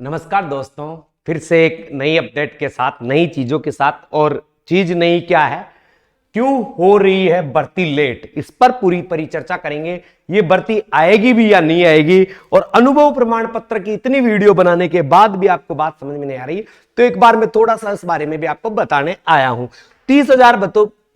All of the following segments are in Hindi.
नमस्कार दोस्तों, फिर से एक नई अपडेट के साथ, नई चीजों के साथ। और चीज नई क्या है, क्यों हो रही है भर्ती लेट, इस पर पूरी परिचर्चा करेंगे। ये भर्ती आएगी भी या नहीं आएगी, और अनुभव प्रमाण पत्र की इतनी वीडियो बनाने के बाद भी आपको बात समझ में नहीं आ रही, तो एक बार मैं थोड़ा सा इस बारे में भी आपको बताने आया हूं। 30,000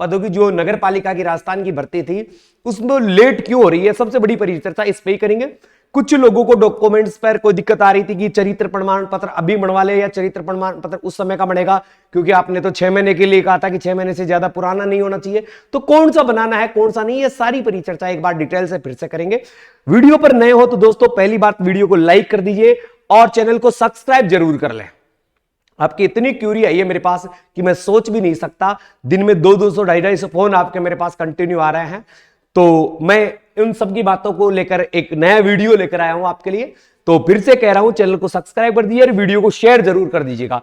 पदों की जो नगर पालिका की राजस्थान की भर्ती थी, उसमें लेट क्यों हो रही है, सबसे बड़ी परिचर्चा इस पे ही करेंगे। कुछ लोगों को डॉक्यूमेंट्स पर कोई दिक्कत आ रही थी कि चरित्र प्रमाण पत्र अभी बनवा ले या चरित्र प्रमाण पत्र उस समय का बनेगा, क्योंकि आपने तो 6 महीने के लिए कहा था कि 6 महीने से ज्यादा पुराना नहीं होना चाहिए। तो कौन सा बनाना है, कौन सा नहीं, ये सारी परिचर्चा एक बार डिटेल से फिर से करेंगे। वीडियो पर नए हो तो दोस्तों पहली बात, वीडियो को लाइक कर दीजिए और चैनल को सब्सक्राइब जरूर कर लें। आपकी इतनी क्यूरी आई है मेरे पास कि मैं सोच भी नहीं सकता। दिन में 200, 250 फोन आपके मेरे पास कंटिन्यू आ रहे हैं, तो मैं उन सब की बातों को लेकर एक नया वीडियो लेकर आया हूं आपके लिए। तो फिर से कह रहा हूं, चैनल को सब्सक्राइब कर दीजिए और वीडियो को शेयर जरूर कर दीजिएगा।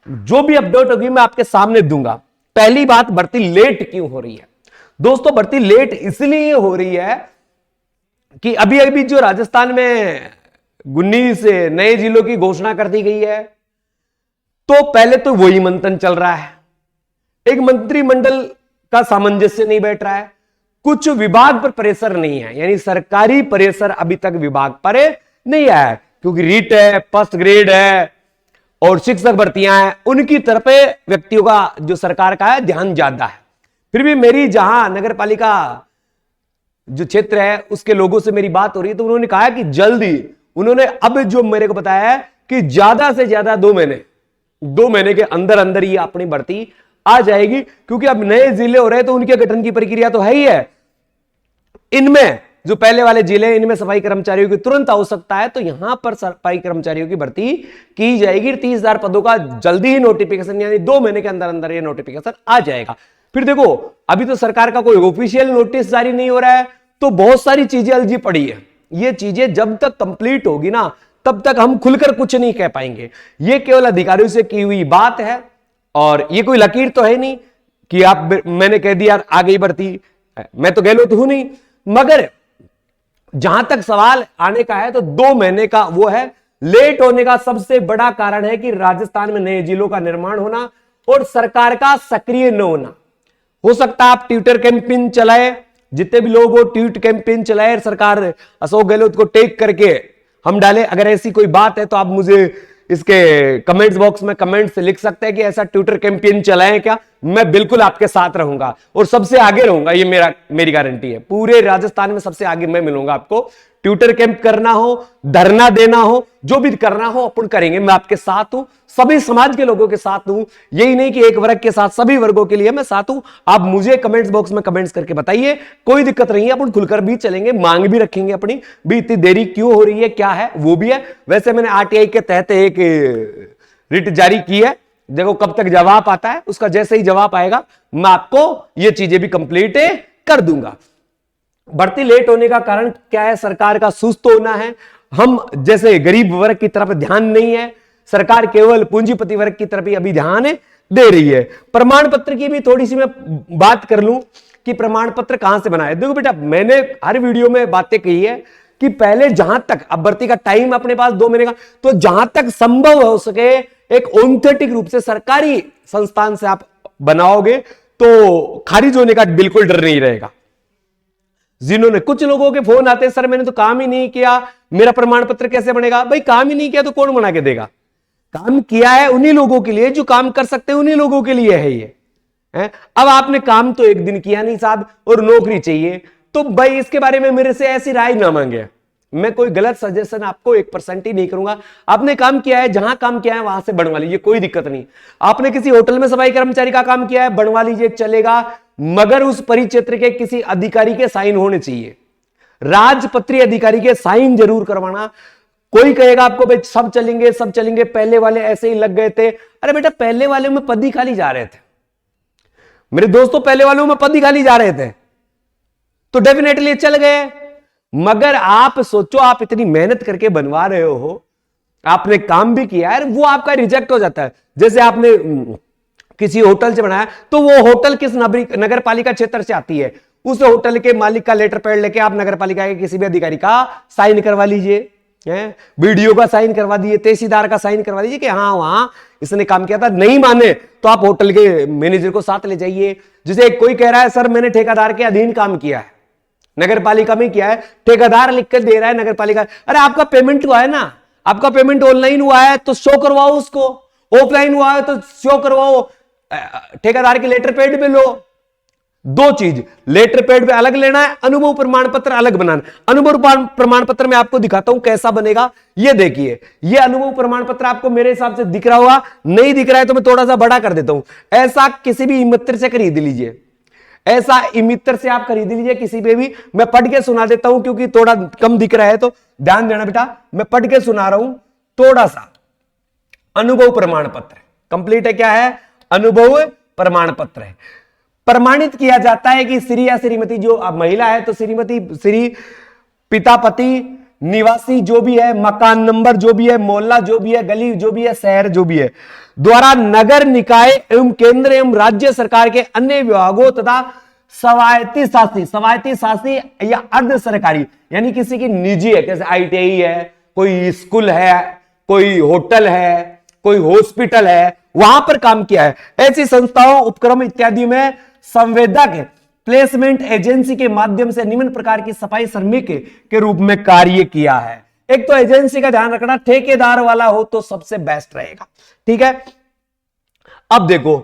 जो भी अपडेट होगी मैं आपके सामने दूंगा। पहली बात, भर्ती लेट क्यों हो रही है दोस्तों? भर्ती लेट इसलिए हो रही है कि अभी अभी जो राजस्थान में 19 नए जिलों की घोषणा कर दी गई है, तो पहले तो वही मंथन चल रहा है। एक मंत्रिमंडल का सामंजस्य नहीं बैठ रहा है, कुछ विभाग पर प्रेशर नहीं है, यानी सरकारी प्रेशर अभी तक विभाग पर नहीं आया, क्योंकि रीट है, फर्स्ट ग्रेड है और शिक्षक भर्तियां हैं, उनकी तरफ व्यक्तियों का जो सरकार का है ध्यान ज्यादा है। फिर भी मेरी जहां नगर पालिका जो क्षेत्र है उसके लोगों से मेरी बात हो रही है, तो उन्होंने कहा कि जल्दी, उन्होंने अब जो मेरे को बताया है कि ज्यादा से ज्यादा 2 महीने के अंदर अंदर ही अपनी भर्ती आ जाएगी, क्योंकि अब नए जिले हो रहे हैं तो उनके गठन की प्रक्रिया तो है ही है। इनमें जो पहले वाले जिले, इनमें सफाई कर्मचारियों की तुरंत आवश्यकता है, तो यहां पर सफाई कर्मचारियों की भर्ती की जाएगी। 30,000 पदों का जल्दी ही नोटिफिकेशन, यानी 2 महीने के अंदर अंदर ये नोटिफिकेशन आ जाएगा। फिर देखो, अभी तो सरकार का कोई ऑफिशियल नोटिस जारी नहीं हो रहा है, तो बहुत सारी चीजें अलझी पड़ी है। ये चीजें जब तक कंप्लीट होगी ना, तब तक हम खुलकर कुछ नहीं कह पाएंगे। ये केवल अधिकारियों से की हुई बात है, और ये कोई लकीर तो है नहीं कि मैंने कह दिया आ गई भर्ती, मैं तो गहलोत हूं नहीं। मगर जहां तक सवाल आने का है, तो 2 महीने का वो है। लेट होने का सबसे बड़ा कारण है कि राजस्थान में नए जिलों का निर्माण होना और सरकार का सक्रिय न होना। हो सकता है आप ट्विटर कैंपेन चलाए, जितने भी लोग हो ट्वीट कैंपेन चलाए, सरकार अशोक गहलोत को टेक करके हम डाले। अगर ऐसी कोई बात है तो आप मुझे इसके कमेंट्स बॉक्स में कमेंट से लिख सकते हैं कि ऐसा ट्विटर कैंपेन चलाएं क्या। मैं बिल्कुल आपके साथ रहूंगा और सबसे आगे रहूंगा, ये मेरी गारंटी है। पूरे राजस्थान में सबसे आगे मैं मिलूंगा आपको। ट्विटर कैंप करना हो, धरना देना हो, जो भी करना हो अपन करेंगे। मैं आपके साथ हूं, सभी समाज के लोगों के साथ हूं। यही नहीं कि एक वर्ग के साथ, सभी वर्गों के लिए मैं साथ हूं। आप मुझे कमेंट्स बॉक्स में कमेंट्स करके बताइए, कोई दिक्कत नहीं है, अपन खुलकर भी चलेंगे, मांग भी रखेंगे अपनी भी। इतनी देरी क्यों हो रही है, क्या है, वो भी है। वैसे मैंने आरटीआई के तहत एक रिट जारी की है, देखो कब तक जवाब आता है। उसका जैसे ही जवाब आएगा मैं आपको ये चीजें भी कंप्लीट कर दूंगा। भर्ती लेट होने का कारण क्या है? सरकार का सुस्त होना है। हम जैसे गरीब वर्ग की तरफ ध्यान नहीं है, सरकार केवल पूंजीपति वर्ग की तरफ ही अभी ध्यान दे रही है। प्रमाण पत्र की भी थोड़ी सी मैं बात कर लूं कि प्रमाण पत्र कहां से बनाए। देखो बेटा, मैंने हर वीडियो में बातें कही है कि पहले जहां तक, अब भर्ती का टाइम अपने पास 2 महीने का, तो जहां तक संभव हो सके एक ऑथेंटिक रूप से सरकारी संस्थान से आप बनाओगे तो खारिज होने का बिल्कुल डर नहीं रहेगा। जिन्होंने, कुछ लोगों के फोन आते हैं, सर मैंने तो काम ही नहीं किया, मेरा प्रमाण पत्र कैसे बनेगा? भाई काम ही नहीं किया तो कौन बना के देगा? काम किया है उन्हीं लोगों के लिए, जो काम कर सकते हैं उन्हीं लोगों के लिए है ये है? अब आपने काम तो एक दिन किया नहीं साहब, और नौकरी चाहिए, तो भाई इसके बारे में मेरे से ऐसी राय ना मांगे। मैं कोई गलत सजेशन आपको 1% ही नहीं करूंगा। आपने काम किया है, जहां काम किया है वहां से बनवा लीजिए, कोई दिक्कत नहीं। आपने किसी होटल में सफाई कर्मचारी का काम किया है, बनवा लीजिए, चलेगा, मगर उस परिक्षेत्र के किसी अधिकारी के साइन होने चाहिए। राजपत्रीय अधिकारी के साइन जरूर करवाना। कोई कहेगा आपको भाई सब चलेंगे, पहले वाले ऐसे ही लग गए थे। अरे बेटा, पहले वाले में पद ही खाली जा रहे थे मेरे दोस्तों, पहले वालों में पद ही खाली जा रहे थे, तो डेफिनेटली चल गए। मगर आप सोचो, आप इतनी मेहनत करके बनवा रहे हो, आपने काम भी किया है, वो आपका रिजेक्ट हो जाता है। जैसे आपने किसी होटल से बनाया, तो वो होटल किस नगर पालिका क्षेत्र से आती है, उस होटल के मालिक का लेटर पैड लेके आप नगर पालिका के किसी भी अधिकारी का साइन करवा लीजिए। वीडियो का साइन करवा दिए, तहसीलदार का साइन करवा दीजिए कि हाँ वहां इसने काम किया था। नहीं माने तो आप होटल के मैनेजर को साथ ले जाइए। जैसे कोई कह रहा है सर मैंने ठेकेदार के अधीन काम किया है, नगर पालिका में किया है, ठेकेदार लिख कर दे रहा है नगर पालिका, अरे आपका पेमेंट हुआ है ना, आपका पेमेंट ऑनलाइन हुआ है तो शो करवाओ उसको, ऑफलाइन हुआ है तो शो करवाओ, ठेकेदार के लेटर पैड पे लो। दो चीज, लेटर पैड पे अलग लेना है, अनुभव प्रमाण पत्र अलग बनाना। अनुभव प्रमाण पत्र में आपको दिखाता हूं कैसा बनेगा। ये देखिए, ये अनुभव प्रमाण पत्र आपको मेरे हिसाब से दिख रहा होगा, नहीं दिख रहा है तो मैं थोड़ा सा बड़ा कर देता हूं। ऐसा किसी भी मित्र से खरीद लीजिए, ऐसा मित्र से आप खरीद लीजिए किसी पे भी। मैं पढ़ के सुना देता हूं क्योंकि थोड़ा कम दिख रहा है तो ध्यान देना बेटा, मैं पढ़ के सुना रहा हूं थोड़ा सा। अनुभव प्रमाण पत्र कंप्लीट है, क्या है? अनुभव प्रमाण पत्र है। प्रमाणित किया जाता है कि श्री या श्रीमती, जो अब महिला है तो श्रीमती, श्री, पिता पति, निवासी जो भी है, मकान नंबर जो भी है, मोहल्ला जो भी है, गली जो भी है, शहर जो भी है, द्वारा नगर निकाय एवं केंद्र एवं राज्य सरकार के अन्य विभागों तथा स्वायत्ती शासी या अर्ध सरकारी, यानी किसी की निजी है, जैसे ITI है, कोई स्कूल है, कोई होटल है, कोई हॉस्पिटल है, वहां पर काम किया है, ऐसी संस्थाओं, उपक्रम इत्यादि में संवेदक प्लेसमेंट एजेंसी के माध्यम से निम्न प्रकार की सफाई श्रमिक के रूप में कार्य किया है। एक तो एजेंसी का ध्यान रखना, ठेकेदार वाला हो तो सबसे बेस्ट रहेगा, ठीक है। अब देखो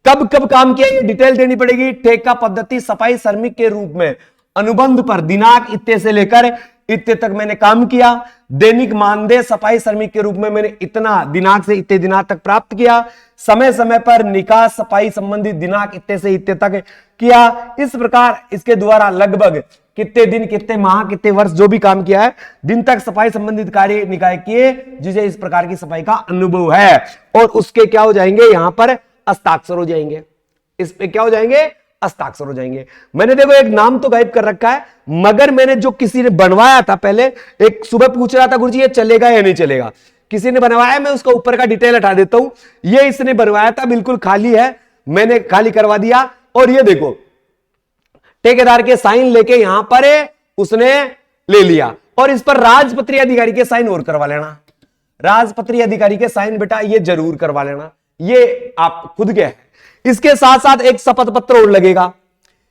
कब कब काम किया, ये डिटेल देनी पड़ेगी। ठेका पद्धति सफाई श्रमिक के रूप में अनुबंध पर दिनांक इतने से लेकर इतने तक मैंने काम किया। दैनिक मानदेय सफाई श्रमिक के रूप में मैंने इतना दिनांक से इतने दिनांक तक प्राप्त किया। समय समय पर निकास सफाई संबंधित दिनांक इतने से इतने तक किया। इस प्रकार इसके द्वारा लगभग कितने दिन, कितने माह, कितने वर्ष जो भी काम किया है, दिन तक सफाई संबंधित कार्य निकाय किए, जिसे इस प्रकार की सफाई का अनुभव है। और उसके क्या हो जाएंगे, यहां पर हस्ताक्षर हो जाएंगे, इस पे क्या हो जाएंगे, हस्ताक्षर हो जाएंगे। मैंने देखो एक नाम तो गायब कर रखा है, मगर मैंने जो किसी ने बनवाया था, पहले एक सुबह पूछ रहा था गुरुजी ये चलेगा या नहीं चलेगा, किसी ने बनवाया, मैं उसका ऊपर का डिटेल हटा देता हूं। ये इसने बनवाया था, बिल्कुल खाली है, मैंने खाली करवा दिया। और ये देखो ठेकेदार के साइन लेके यहां पर उसने ले लिया, और इस पर राजपत्री अधिकारी के साइन और करवा लेना। राजपत्री अधिकारी के साइन बेटा ये जरूर करवा लेना, ये आप खुद के हैं। इसके साथ साथ एक शपथ पत्र और लगेगा,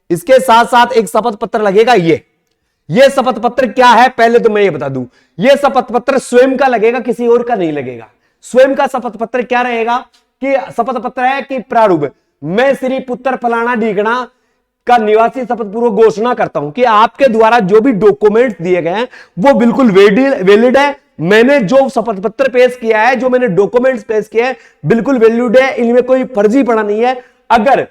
इसके साथ साथ एक शपथ पत्र लगेगा। ये शपथ पत्र क्या है पहले तो मैं ये बता दूं, ये शपथ पत्र स्वयं का लगेगा, किसी और का नहीं लगेगा। स्वयं का शपथ पत्र क्या रहेगा कि शपथ पत्र है कि प्रारूप, मैं श्री पुत्र फलाना ढीकना का निवासी शपथ पूर्वक घोषणा करता हूं कि आपके द्वारा जो भी डॉक्यूमेंट दिए गए हैं वो बिल्कुल वैलिड है। मैंने जो शपथ पत्र पेश किया है, जो मैंने डॉक्यूमेंट्स पेश किए हैं, बिल्कुल वैलिड है, इनमें कोई फर्जीपड़ा नहीं है। अगर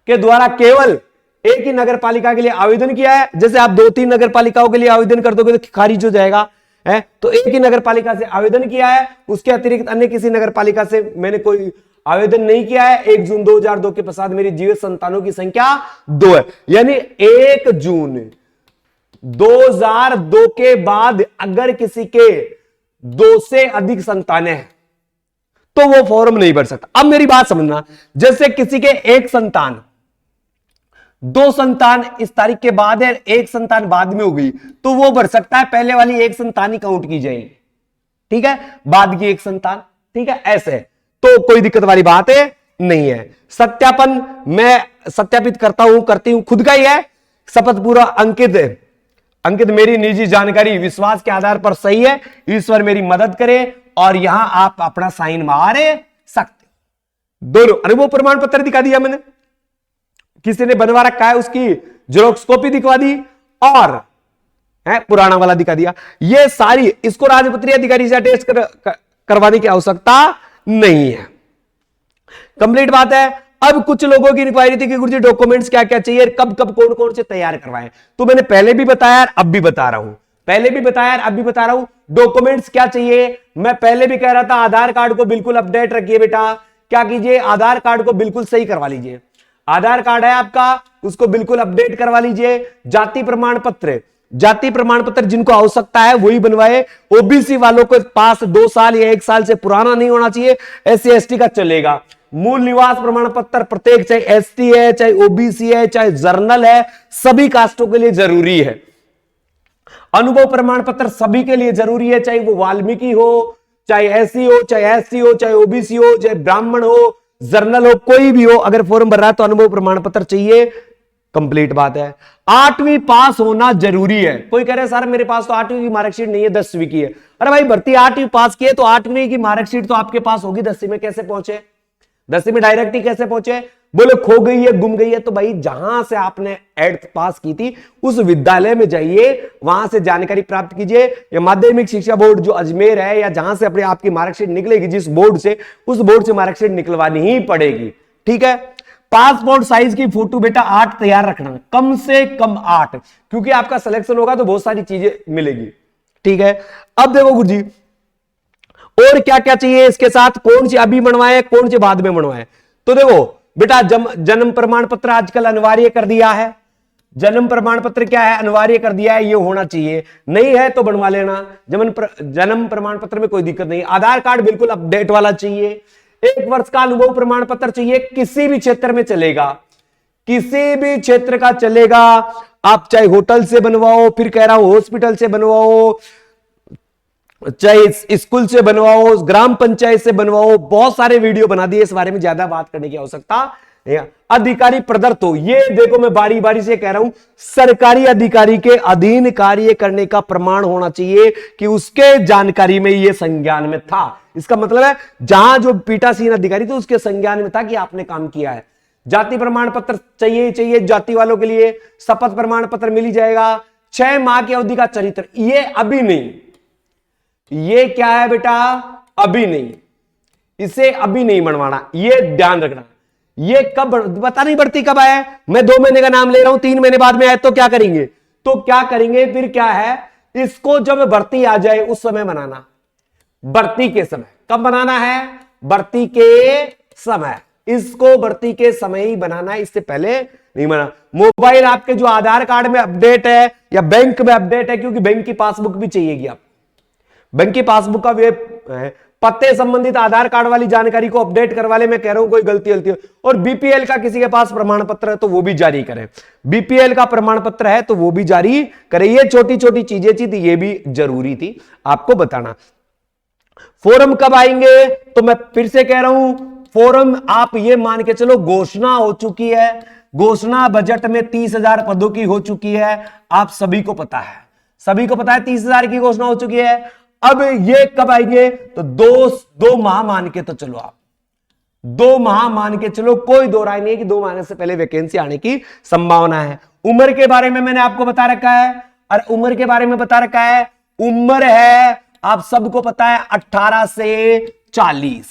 के द्वारा केवल एक ही नगर पालिका के लिए आवेदन किया है, जैसे आप 2-3 नगर पालिकाओं के लिए आवेदन कर दोगे तो खारिज हो जाएगा, है तो एक ही नगर पालिका से आवेदन किया है, उसके अतिरिक्त अन्य किसी नगर पालिका से मैंने कोई आवेदन नहीं किया है। 1 जून 2002 के पश्चात मेरी जीवित संतानों की संख्या 2 है, यानी 1 जून 2002 के बाद अगर किसी के 2 से अधिक संतानें हैं तो वो फॉर्म नहीं भर सकता। अब मेरी बात समझना, जैसे किसी के 1 संतान, 2 संतान इस तारीख के बाद है, 1 संतान बाद में हो गई तो वो भर सकता है, पहले वाली 1 संतान ही काउंट की जाएगी, ठीक है, बाद की 1 संतान, ठीक है, ऐसे तो कोई दिक्कत वाली बात है नहीं है। सत्यापन मैं सत्यापित करता हूं, करती हूं, खुद का ही है, शपथ पूरा अंकित मेरी निजी जानकारी विश्वास के आधार पर सही है, ईश्वर मेरी मदद करे, और यहां आप अपना साइन मार सकते। दोनों अनुभव प्रमाण पत्र दिखा दिया मैंने, किसी ने बनवा रखा है उसकी जेरॉक्स कॉपी दिखवा दी, और पुराना वाला दिखा दिया। ये सारी, इसको राजपत्री अधिकारी से अटेस्ट करवाने की आवश्यकता नहीं है। कंप्लीट बात है। अब कुछ लोगों की इंक्वायरी थी कि गुरुजी डॉक्यूमेंट्स क्या क्या चाहिए, कब कब कौन कौन से तैयार करवाएं, तो मैंने पहले भी बताया अब भी बता रहा हूं, पहले भी बताया अब भी बता रहा हूं। डॉक्यूमेंट्स क्या चाहिए, मैं पहले भी कह रहा था आधार कार्ड को बिल्कुल अपडेट रखिए बेटा, क्या कीजिए, आधार कार्ड को बिल्कुल सही करवा लीजिए। आधार कार्ड है आपका, उसको बिल्कुल अपडेट करवा लीजिए। जाति प्रमाण पत्र जिनको आवश्यकता है वही बनवाए। ओबीसी वालों के पास 2 साल या 1 साल से पुराना नहीं होना चाहिए, SC ST का चलेगा। मूल निवास प्रमाण पत्र प्रत्येक, चाहे ST है, चाहे ओबीसी है, चाहे जर्नल है, सभी कास्टों के लिए जरूरी है। अनुभव प्रमाण पत्र सभी के लिए जरूरी है, चाहे वो वाल्मीकि हो, चाहे एससी हो, चाहे एसटी हो, चाहे ओबीसी हो, चाहे ब्राह्मण हो, जर्नल हो, कोई भी हो, अगर फॉर्म भर रहा है तो अनुभव प्रमाण पत्र चाहिए। कंप्लीट बात है। 8वीं पास होना जरूरी है। कोई कह रहे सर मेरे पास तो 8वीं की मार्कशीट नहीं है, 10वीं की है। अरे भाई भर्ती 8वीं पास की है तो 8वीं की मार्कशीट तो आपके पास होगी, 10वीं में कैसे पहुंचे? 10वीं में डायरेक्ट ही कैसे पहुंचे? बोले खो गई है, गुम गई है, तो भाई जहां से आपने 8th पास की थी उस विद्यालय में जाइए, वहां से जानकारी प्राप्त कीजिए। या माध्यमिक शिक्षा बोर्ड जो अजमेर है या जहां से अपने आपकी मार्कशीट निकलेगी, जिस बोर्ड से, उस बोर्ड से मार्कशीट निकलवानी ही पड़ेगी। ठीक है। पासपोर्ट साइज की फोटो बेटा 8 तैयार रखना, कम से कम 8, क्योंकि आपका सिलेक्शन होगा तो बहुत सारी चीजें मिलेगी। ठीक है। अब देखो गुरुजी और क्या क्या चाहिए इसके साथ, कौन सी अभी बनवाए, कौन सी बाद में बनवाए। तो देखो बेटा जन्म प्रमाण पत्र आजकल अनिवार्य कर दिया है। जन्म प्रमाण पत्र क्या है, अनिवार्य कर दिया है, ये होना चाहिए। नहीं है तो बनवा लेना। जन्म प्रमाण पत्र में कोई दिक्कत नहीं। आधार कार्ड बिल्कुल अपडेट वाला चाहिए। 1 वर्ष का अनुभव प्रमाण पत्र चाहिए, किसी भी क्षेत्र में चलेगा, किसी भी क्षेत्र का चलेगा। आप चाहे होटल से बनवाओ, फिर कह रहा हूं हॉस्पिटल से बनवाओ, चाहे स्कूल से बनवाओ, ग्राम पंचायत से बनवाओ, बहुत सारे वीडियो बना दिए, इस बारे में ज्यादा बात करने की आवश्यकता। अधिकारी प्रदत्त हो, ये देखो मैं बारी बारी से कह रहा हूं, सरकारी अधिकारी के अधीन कार्य करने का प्रमाण होना चाहिए कि उसके जानकारी में ये संज्ञान में था। इसका मतलब है जहां जो पीठासीन अधिकारी थे उसके संज्ञान में था कि आपने काम किया है। जाति प्रमाण पत्र चाहिए ही चाहिए जाति वालों के लिए। शपथ प्रमाण पत्र मिल ही जाएगा। 6 माह की अवधि का चरित्र, ये अभी नहीं, ये क्या है बेटा, अभी नहीं, इसे अभी नहीं बनवाना, ये ध्यान रखना। ये कब पता नहीं बढ़ती कब आया। मैं 2 महीने का नाम ले रहा हूं, 3 महीने बाद में आए तो क्या करेंगे, तो क्या करेंगे फिर क्या है, इसको जब भर्ती आ जाए उस समय बनाना। भर्ती के समय कब बनाना है, भर्ती के समय, इसको भर्ती के समय ही बनाना है, इससे पहले नहीं बना। मोबाइल आपके जो आधार कार्ड में अपडेट है या बैंक में अपडेट है, क्योंकि बैंक की पासबुक भी चाहिएगी आप, बैंक की पासबुक का वे पते संबंधित आधार कार्ड वाली जानकारी को अपडेट करवा ले। मैं कह रहा हूं कोई गलती हो। और बीपीएल का किसी के पास प्रमाण पत्र है तो वो भी जारी करें, बीपीएल का प्रमाण पत्र है तो वो भी जारी करें। ये छोटी छोटी चीजें थी, ये भी जरूरी थी आपको बताना। फोरम कब आएंगे, तो मैं फिर से कह रहा हूं फोरम आप ये मान के चलो घोषणा हो चुकी है, घोषणा बजट में 30,000 पदों की हो चुकी है, आप सभी को पता है, सभी को पता है 30,000 की घोषणा हो चुकी है। अब ये कब आएंगे, तो 2 माह मान के तो चलो, आप 2 माह मान के चलो, कोई दो राय नहीं है कि 2 महीने से पहले वैकेंसी आने की संभावना है। उम्र के बारे में मैंने आपको बता रखा है, और उम्र के बारे में बता रखा है, उम्र है आप सबको पता है 18 से 40,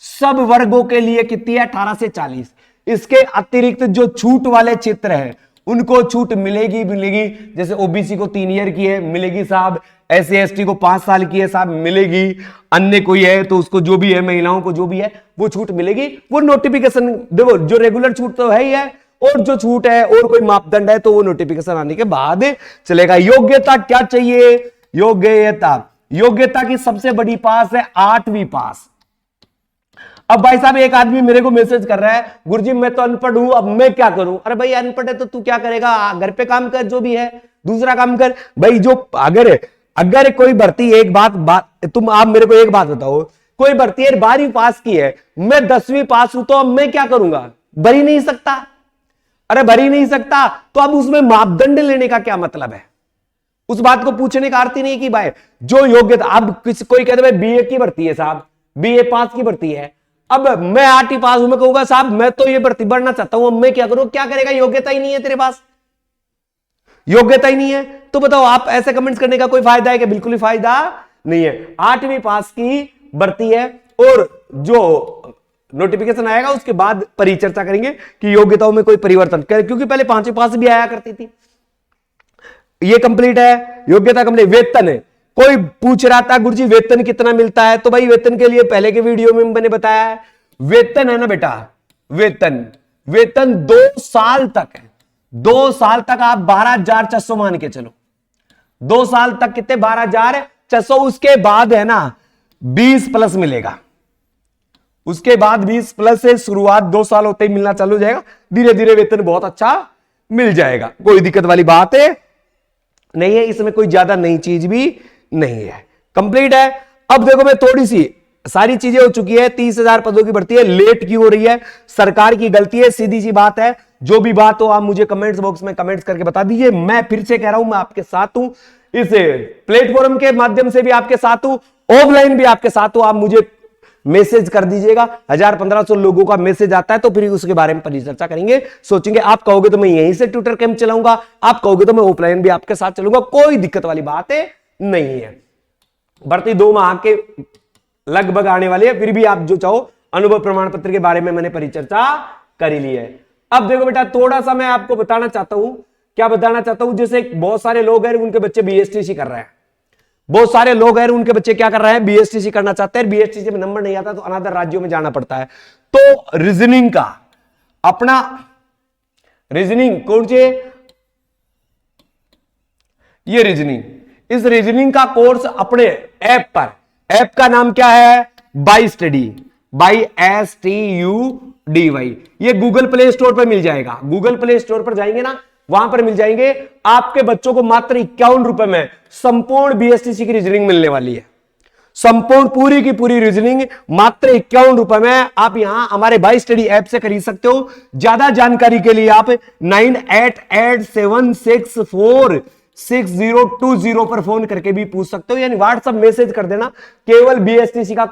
सब वर्गों के लिए कितनी है, 18 से 40। इसके अतिरिक्त जो छूट वाले क्षेत्र है उनको छूट मिलेगी मिलेगी, जैसे ओबीसी को 3 ईयर की है मिलेगी साहब, एससी एसटी को 5 साल की है साहब मिलेगी, अन्य कोई है तो उसको जो भी है, महिलाओं को जो भी है वो छूट मिलेगी। वो नोटिफिकेशन देखो, जो रेगुलर छूट तो है ही है, और जो छूट है और कोई मापदंड है तो वो नोटिफिकेशन आने के बाद चलेगा। योग्यता क्या चाहिए, योग्यता की सबसे बड़ी पास है 8वीं पास। अब भाई साहब एक आदमी मेरे को मैसेज कर रहा है, गुरुजी मैं तो अनपढ़ हूं, अब मैं क्या करूं। अरे भाई अनपढ़ है तो तू क्या करेगा, घर पे काम कर, जो भी है दूसरा काम कर भाई। जो अगर कोई भर्ती, एक बात तुम आप मेरे को एक बात बताओ, कोई भर्ती है 12वीं पास की है, मैं 10वीं पास हूं, तो अब मैं क्या करूंगा, भर ही नहीं सकता। अरे भर ही नहीं सकता तो अब उसमें मापदंड लेने का क्या मतलब है, उस बात को पूछने का अर्थ ही नहीं कि भाई जो योग्यता। अब कोई कहते भाई बीए की भर्ती है साहब, बीए पास की भर्ती है, अब मैं 8वीं पास हूं, मैं कहूंगा साहब मैं तो ये भर्ती बढ़ना चाहता हूं, अब मैं क्या करूं, क्या करेगा, योग्यता ही नहीं है तेरे पास, योग्यता ही नहीं है। तो बताओ आप ऐसे कमेंट्स करने का कोई फायदा है कि, बिल्कुल ही फायदा नहीं है। 8वीं पास की भर्ती है, और जो नोटिफिकेशन आएगा उसके बाद परिचर्चा करेंगे कि योग्यताओं में कोई परिवर्तन, क्योंकि पहले 5वीं पास भी आया करती थी। ये कंप्लीट है, योग्यता कंप्लीट। वेतन है, कोई पूछ रहा था गुरुजी वेतन कितना मिलता है, तो भाई वेतन के लिए पहले के वीडियो में मैंने बताया है, वेतन है ना बेटा, वेतन 2 साल तक है, 2 साल तक आप 12,400 मान के चलो, 2 साल तक कितने, 12,400। उसके बाद है ना 20 प्लस मिलेगा, उसके बाद 20 प्लस से शुरुआत 2 साल होते ही मिलना चालू हो जाएगा, धीरे धीरे वेतन बहुत अच्छा मिल जाएगा, कोई दिक्कत वाली बात है नहीं है, इसमें कोई ज्यादा नई चीज भी नहीं है, कंप्लीट है। अब देखो मैं थोड़ी सी सारी चीजें हो चुकी है, 30,000 पदों की भर्ती है, लेट क्यों हो रही है? सरकार की गलती है, सीधी सी बात है। जो भी बात हो आप मुझे कमेंट्स बॉक्स में कमेंट्स करके बता दीजिए। मैं फिर से कह रहा हूं, मैं आपके साथ हूं, इस प्लेटफॉर्म के माध्यम से भी आपके साथ हूं, ऑफलाइन भी आपके साथ हूं। आप मुझे मैसेज कर दीजिएगा, 1000-1500 लोगों का मैसेज आता है तो फिर उसके बारे में परिचर्चा करेंगे, सोचेंगे। आप कहोगे तो मैं यहीं से ट्विटर कैंप चलाऊंगा, आप कहोगे तो मैं ऑफलाइन भी आपके साथ चलूंगा, कोई दिक्कत वाली बात है नहीं है। भर्ती 2 माह के लगभग आने वाली है, फिर भी आप जो चाहो अनुभव प्रमाण पत्र के बारे में मैंने परिचर्चा कर ली है। अब देखो बेटा, थोड़ा सा मैं आपको बताना चाहता हूं, क्या बताना चाहता हूं, जैसे बहुत सारे लोग हैं उनके बच्चे बीएसटीसी कर रहे हैं, बहुत सारे लोग हैं उनके बच्चे क्या कर रहे हैं, बीएसटीसी करना चाहते हैं, बीएसटीसी में नंबर नहीं आता तो अनादर राज्यों में जाना पड़ता है। तो रीजनिंग का अपना रीजनिंग कौन से, ये रीजनिंग, इस रीजनिंग का कोर्स अपने ऐप पर, ऐप का नाम क्या है, बाई स्टडी, बाई STUDY, ये गूगल प्ले स्टोर पर मिल जाएगा। गूगल प्ले स्टोर पर जाएंगे ना, वहां पर मिल जाएंगे। आपके बच्चों को मात्र 51 रुपए में संपूर्ण बीएसटीसी की रीजनिंग मिलने वाली है, संपूर्ण पूरी की पूरी रीजनिंग मात्र 51 रुपए में आप यहां हमारे बाई स्टडी ऐप से खरीद सकते हो। ज्यादा जानकारी के लिए आप 9887646020 पर फोन करके भी पूछ सकते हो, यानी व्हाट्सएप मैसेज कर देना। केवल बीएसटीसी का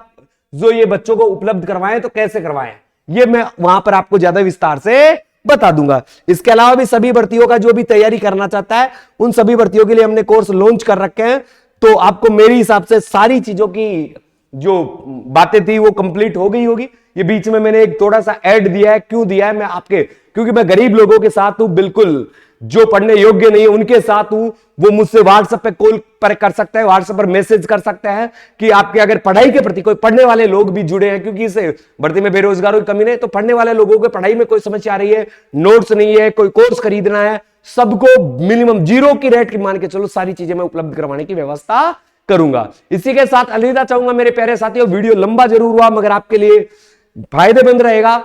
जो ये बच्चों को उपलब्ध करवाएं तो कैसे करवाएं, ये मैं वहां पर आपको ज्यादा विस्तार से बता दूंगा। इसके अलावा भी सभी भर्तियों का जो भी तैयारी करना चाहता है, उन सभी भर्तियों के लिए हमने कोर्स लॉन्च कर रखे हैं। तो आपको मेरे हिसाब से सारी चीजों की जो बातें थी वो कंप्लीट हो गई होगी। ये बीच में मैंने एक थोड़ा सा ऐड दिया है, क्यों दिया है, मैं आपके, क्योंकि मैं गरीब लोगों के साथ हूं, बिल्कुल जो पढ़ने योग्य नहीं है उनके साथ हूं। वो मुझसे व्हाट्सएप पे कॉल पर कर सकते हैं, व्हाट्सएप पर मैसेज कर सकते हैं कि आपके अगर पढ़ाई के प्रति कोई पढ़ने वाले लोग भी जुड़े हैं, क्योंकि इसे भर्ती में बेरोजगारों की कमी नहीं, तो पढ़ने वाले लोगों को पढ़ाई में कोई समस्या आ रही है, नोट्स नहीं है, कोई कोर्स खरीदना है, सबको मिनिमम 0 की रेट की मान के चलो, सारी चीजें मैं उपलब्ध करवाने की व्यवस्था करूंगा। इसी के साथ अलविदा चाहूंगा मेरे प्यारे साथियों। वीडियो लंबा जरूर हुआ मगर आपके लिए फायदेमंद रहेगा।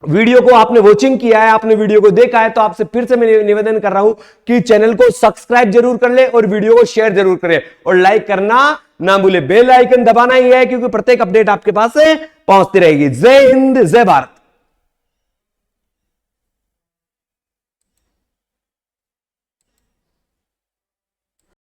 वीडियो को आपने वॉचिंग किया है, आपने वीडियो को देखा है, तो आपसे फिर से मैं निवेदन कर रहा हूं कि चैनल को सब्सक्राइब जरूर कर ले और वीडियो को शेयर जरूर करें और लाइक करना ना भूले। बेल आइकन दबाना ही है, क्योंकि प्रत्येक अपडेट आपके पास से पहुंचती रहेगी। जय हिंद, जय भारत।